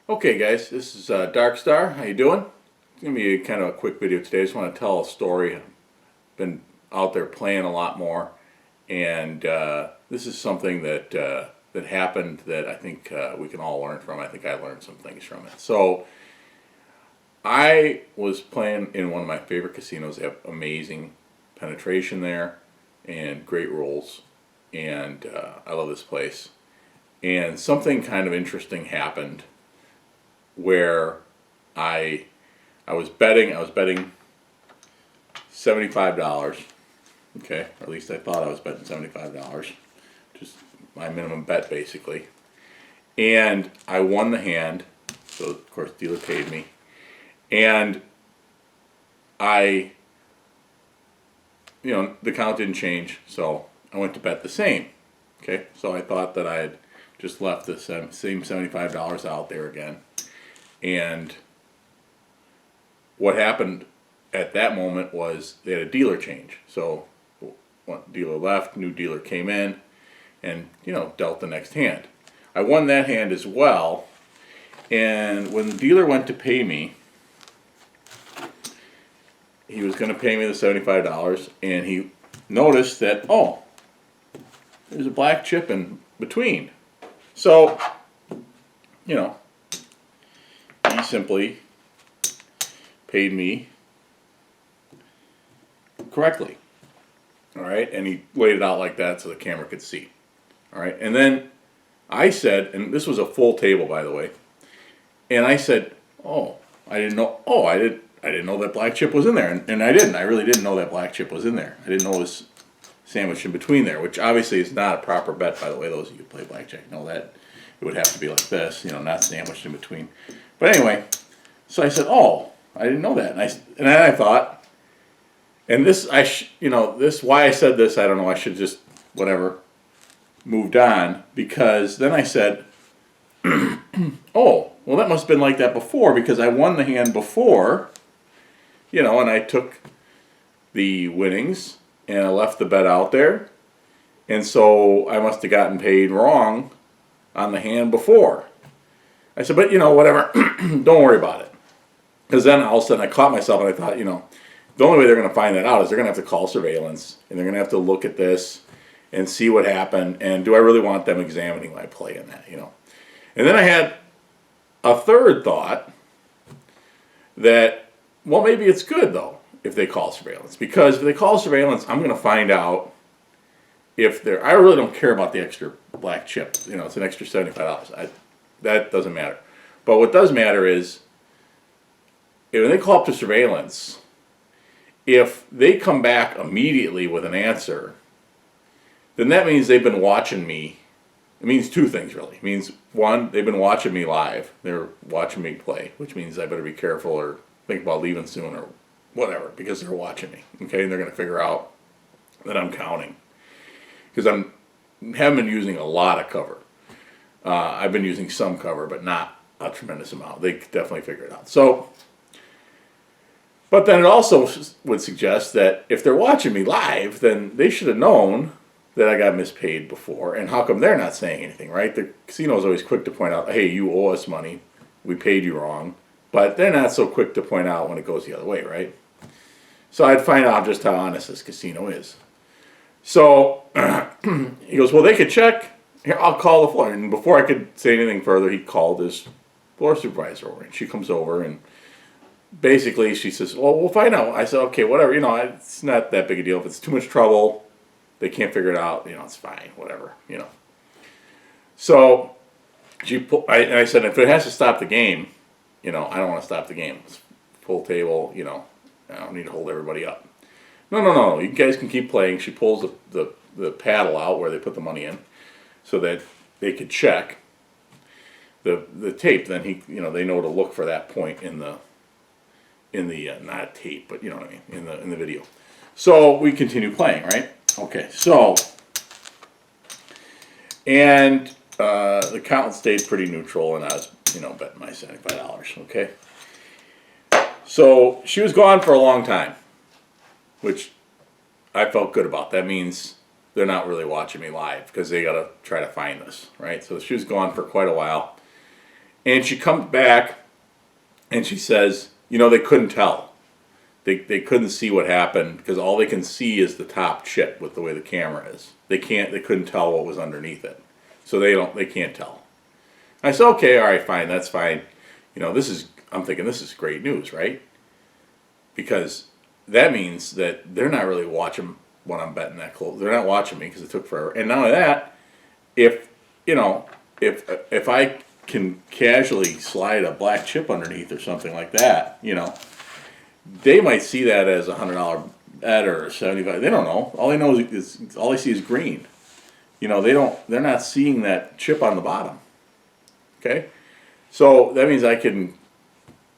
Okay guys, this is DarkStar. How you doing? It's going to be kind of a quick video today. I just want to tell a story. I've been out there playing a lot more, and this is something that happened that I think we can all learn from. I think I learned some things from it. So I was playing in one of my favorite casinos. They have amazing penetration there and great rolls, and I love this place. And something kind of interesting happened where I was betting $75. Okay, or at least I thought I was betting $75, just my minimum bet basically. And I won the hand, so of course dealer paid me, and I, the count didn't change, so I went to bet the same. Okay, so I thought that I had just left the same $75 out there again. And what happened at that moment was they had a dealer change. So one dealer left, new dealer came in, and dealt the next hand. I won that hand as well, and when the dealer went to pay me, he was going to pay me the $75, and he noticed that, oh, there's a black chip in between. So, he simply paid me correctly. All right, and he laid it out like that so the camera could see. All right, and then I said, and this was a full table, by the way, and I said, oh, I didn't know. Oh, I didn't know that black chip was in there, and I didn't. I really didn't know that black chip was in there. I didn't know it was sandwiched in between there, which obviously is not a proper bet, by the way. Those of you who play blackjack know that it would have to be like this, not sandwiched in between. But anyway, so I said, oh, I didn't know that, and then I thought, and this this why I said this, I don't know. I should just whatever moved on, because then I said, oh, well, that must have been like that before, because I won the hand before, and I took the winnings and I left the bet out there, and so I must have gotten paid wrong on the hand before. I said, but whatever, don't worry about it. Because then all of a sudden I caught myself and I thought, the only way they're going to find that out is they're going to have to call surveillance, and they're going to have to look at this and see what happened, and do I really want them examining my play in that, And then I had a third thought that, well, maybe it's good, though, if they call surveillance. Because if they call surveillance, I'm going to find out if I really don't care about the extra black chip. It's an extra $75. That doesn't matter. But what does matter is, when they call up to surveillance, if they come back immediately with an answer, then that means they've been watching me. It means two things, really. It means, one, they've been watching me live. They're watching me play, which means I better be careful or think about leaving soon or whatever, because they're watching me. Okay, and they're going to figure out that I'm counting. Because haven't been using a lot of cover. I've been using some cover, but not a tremendous amount. They definitely figure it out. So, but then it also would suggest that if they're watching me live, then they should have known that I got mispaid before. And how come they're not saying anything, right? The casino is always quick to point out, hey, you owe us money. We paid you wrong. But they're not so quick to point out when it goes the other way, right? So I'd find out just how honest this casino is. So he goes, well, they could check. Here, I'll call the floor. And before I could say anything further, he called his floor supervisor over. And she comes over, and basically she says, well, we'll find out. I said, okay, whatever. It's not that big a deal. If it's too much trouble, they can't figure it out, it's fine, whatever, So I said, if it has to stop the game, I don't want to stop the game. It's full table, I don't need to hold everybody up. No, you guys can keep playing. She pulls the paddle out where they put the money in so that they could check the tape. Then they know to look for that point in the not tape, but you know what I mean, in the video. So we continue playing, right? Okay, so, and the count stayed pretty neutral, and I was, betting my $75, okay? So she was gone for a long time, which I felt good about. That means they're not really watching me live, because they got to try to find this, right? So she was gone for quite a while, And she comes back and she says, you know, they couldn't tell. They couldn't see what happened because all they can see is the top chip with the way the camera is. They couldn't tell what was underneath it. So they can't tell. I said, okay, all right, fine, that's fine. You know, I'm thinking this is great news, right? Because that means that they're not really watching when I'm betting that close. They're not watching me because it took forever. And not only that, if I can casually slide a black chip underneath or something like that, you know, they might see that as $100 bet or $75. They don't know. All they know is all they see is green. You know, they're not seeing that chip on the bottom. Okay, so that means I can,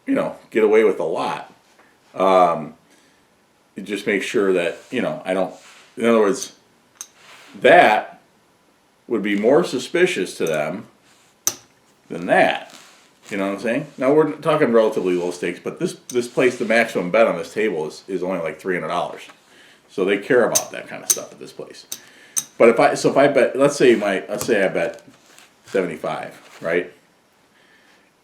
you know, get away with a lot. Just make sure that, you know, I don't. In other words, that would be more suspicious to them than that. You know what I'm saying? Now we're talking relatively low stakes, but this place, the maximum bet on this table is only like $300. So they care about that kind of stuff at this place. But if I bet, let's say I bet 75, right?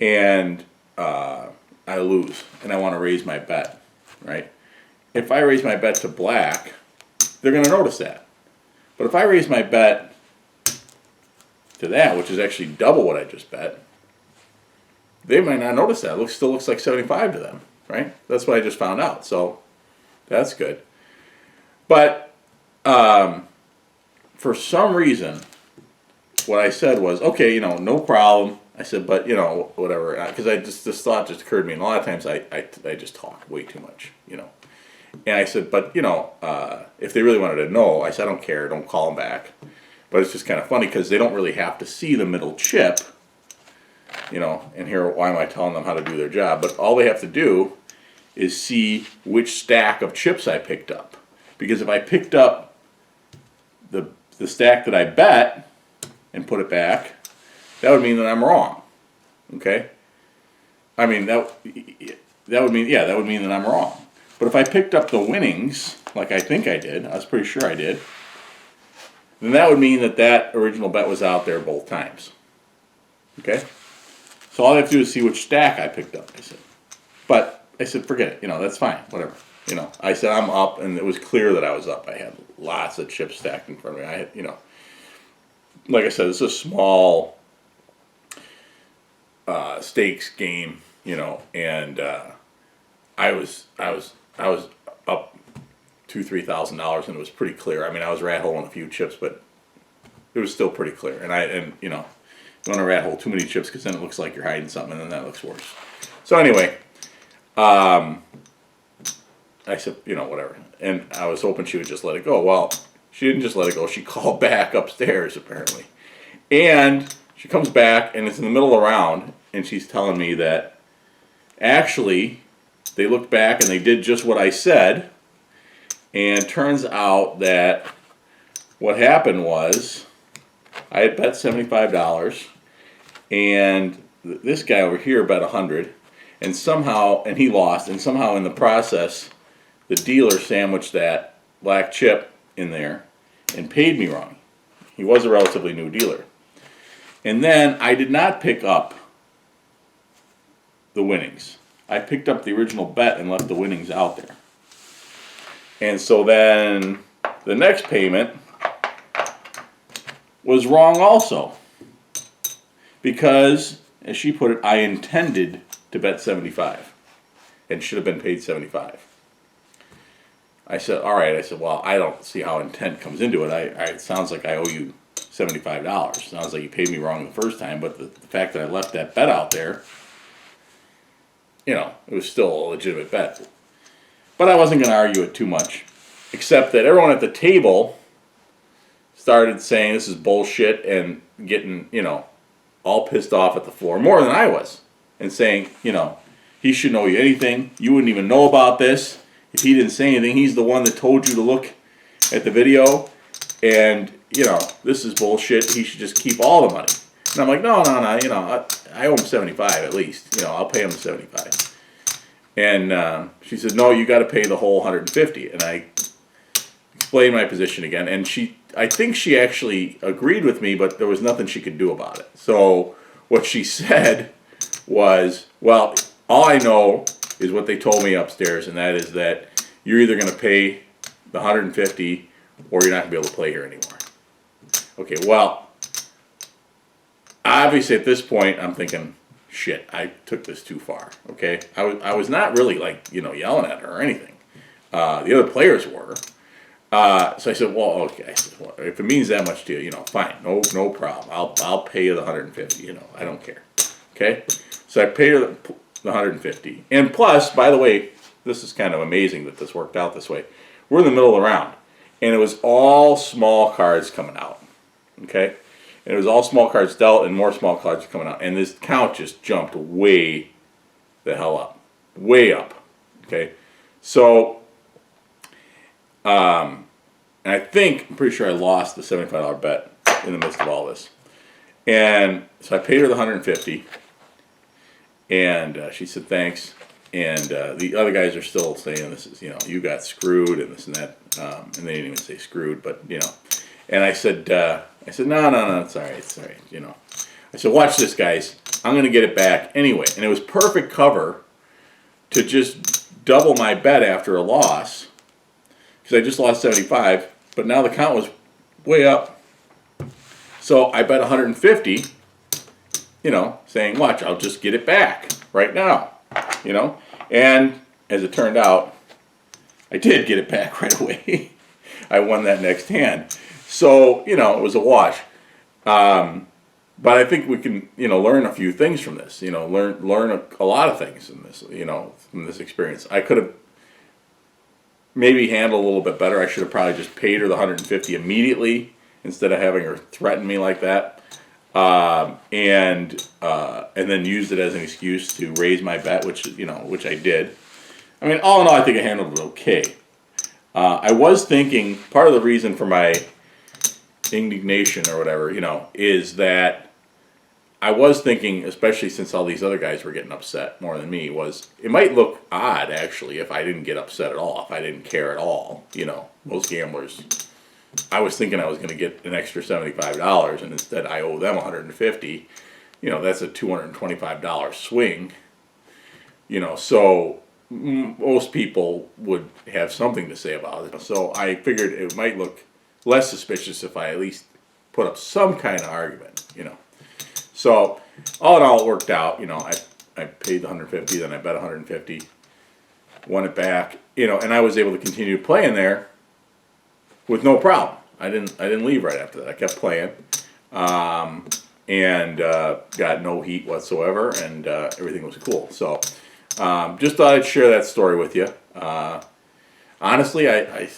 And I lose, and I want to raise my bet, right? If I raise my bet to black, they're going to notice that. But if I raise my bet to that, which is actually double what I just bet, they might not notice that. It still looks like 75 to them, right? That's what I just found out. So that's good. But for some reason, what I said was, okay, you know, no problem. I said, but, you know, whatever. Because this thought just occurred to me. And a lot of times I just talk way too much, you know. And I said, but, you know, if they really wanted to know, I said, I don't care. Don't call them back. But it's just kind of funny because they don't really have to see the middle chip. You know, and here, why am I telling them how to do their job? But all they have to do is see which stack of chips I picked up. Because if I picked up the stack that I bet and put it back, that would mean that I'm wrong. Okay? I mean, that would mean that I'm wrong. But if I picked up the winnings, like I think I did, I was pretty sure I did, then that would mean that original bet was out there both times. Okay? So all I have to do is see which stack I picked up, I said. But I said, forget it. You know, that's fine. Whatever. You know, I said I'm up, and it was clear that I was up. I had lots of chips stacked in front of me. I had, you know, like I said, it's a small stakes game, you know, and I was up $2,000-3,000, and it was pretty clear. I mean, I was rat holing a few chips, but it was still pretty clear. And you know, you don't want to rat hole too many chips because then it looks like you're hiding something, and then that looks worse. So anyway, I said, you know, whatever. And I was hoping she would just let it go. Well, she didn't just let it go. She called back upstairs, apparently. And she comes back, and it's in the middle of the round, and she's telling me that actually they looked back and they did just what I said. And turns out that what happened was I had bet $75, and this guy over here bet $100, and he lost, and somehow in the process, the dealer sandwiched that black chip in there and paid me wrong. He was a relatively new dealer. And then I did not pick up the winnings. I picked up the original bet and left the winnings out there. And so then the next payment was wrong also. Because, as she put it, I intended to bet 75 and should have been paid 75. I said, all right. I said, well, I don't see how intent comes into it. It sounds like I owe you $75. Sounds like you paid me wrong the first time, but the fact that I left that bet out there, you know, it was still a legitimate bet. But I wasn't going to argue it too much, except that everyone at the table started saying this is bullshit and getting, you know, all pissed off at the floor, more than I was, and saying, you know, he shouldn't owe you anything. You wouldn't even know about this. If he didn't say anything, he's the one that told you to look at the video, and, you know, this is bullshit. He should just keep all the money. And I'm like, no, you know, I owe him 75 at least. You know, I'll pay him 75. And she said, no, you got to pay the whole 150. And I explained my position again, and I think she actually agreed with me, but there was nothing she could do about it. So what she said was, well, all I know is what they told me upstairs, and that is that you're either going to pay the 150 or you're not going to be able to play here anymore. Okay, well, obviously at this point I'm thinking, shit, I took this too far. Okay, I was not really like, you know, yelling at her or anything. The other players were. So I said, well, okay. I said, well, if it means that much to you, you know, fine, no problem. I'll pay you the 150. You know, I don't care. Okay, so I paid her the 150. And plus, by the way, this is kind of amazing that this worked out this way. We're in the middle of the round, and it was all small cards coming out. Okay, and it was all small cards dealt and more small cards coming out, and this count just jumped way the hell up, way up. Okay, so. And I think, I'm pretty sure I lost the $75 bet in the midst of all this. And so I paid her the 150, and she said thanks. And the other guys are still saying this is, you know, you got screwed and this and that. And they didn't even say screwed, but you know. And I said no, it's all right, you know. I said, watch this, guys. I'm going to get it back anyway. And it was perfect cover to just double my bet after a loss. Because I just lost 75, but now the count was way up. So I bet 150, you know, saying, watch, I'll just get it back right now, you know. And as it turned out, I did get it back right away. I won that next hand. So, you know, it was a wash. But I think we can, you know, learn a few things from this. You know, learn a lot of things in this, you know, from this experience. I could have maybe handle a little bit better. I should have probably just paid her the 150 immediately instead of having her threaten me like that, and then used it as an excuse to raise my bet, which I did. I mean, all in all, I think I handled it okay. I was thinking part of the reason for my indignation or whatever, you know, is that I was thinking, especially since all these other guys were getting upset more than me, was it might look odd, actually, if I didn't get upset at all, if I didn't care at all. You know, most gamblers, I was thinking I was going to get an extra $75, and instead I owe them 150. You know, that's a $225 swing. You know, so most people would have something to say about it. So I figured it might look less suspicious if I at least put up some kind of argument, you know. So, all in all, it worked out. You know, I paid the 150, then I bet 150, won it back. You know, and I was able to continue playing there with no problem. I didn't leave right after that. I kept playing, and got no heat whatsoever, and everything was cool. So, just thought I'd share that story with you. Honestly, I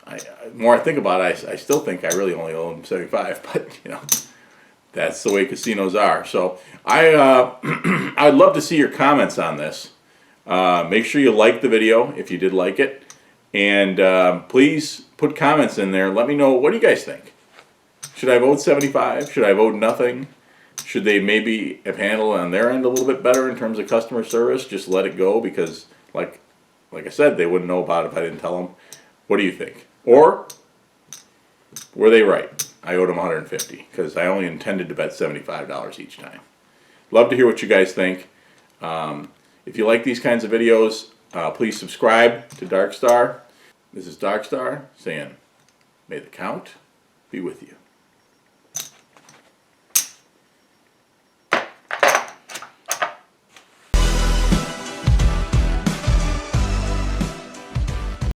the more I think about it, I still think I really only owe them 75, but you know. That's the way casinos are. So I'd love to see your comments on this. Make sure you like the video if you did like it. And please put comments in there. Let me know, what do you guys think? Should I have owed 75? Should I have owed nothing? Should they maybe have handled it on their end a little bit better in terms of customer service? Just let it go because, like I said, they wouldn't know about it if I didn't tell them. What do you think? Or were they right? I owed them 150 because I only intended to bet $75 each time. Love to hear what you guys think. If you like these kinds of videos, please subscribe to DarkStar. This is DarkStar saying, may the count be with you.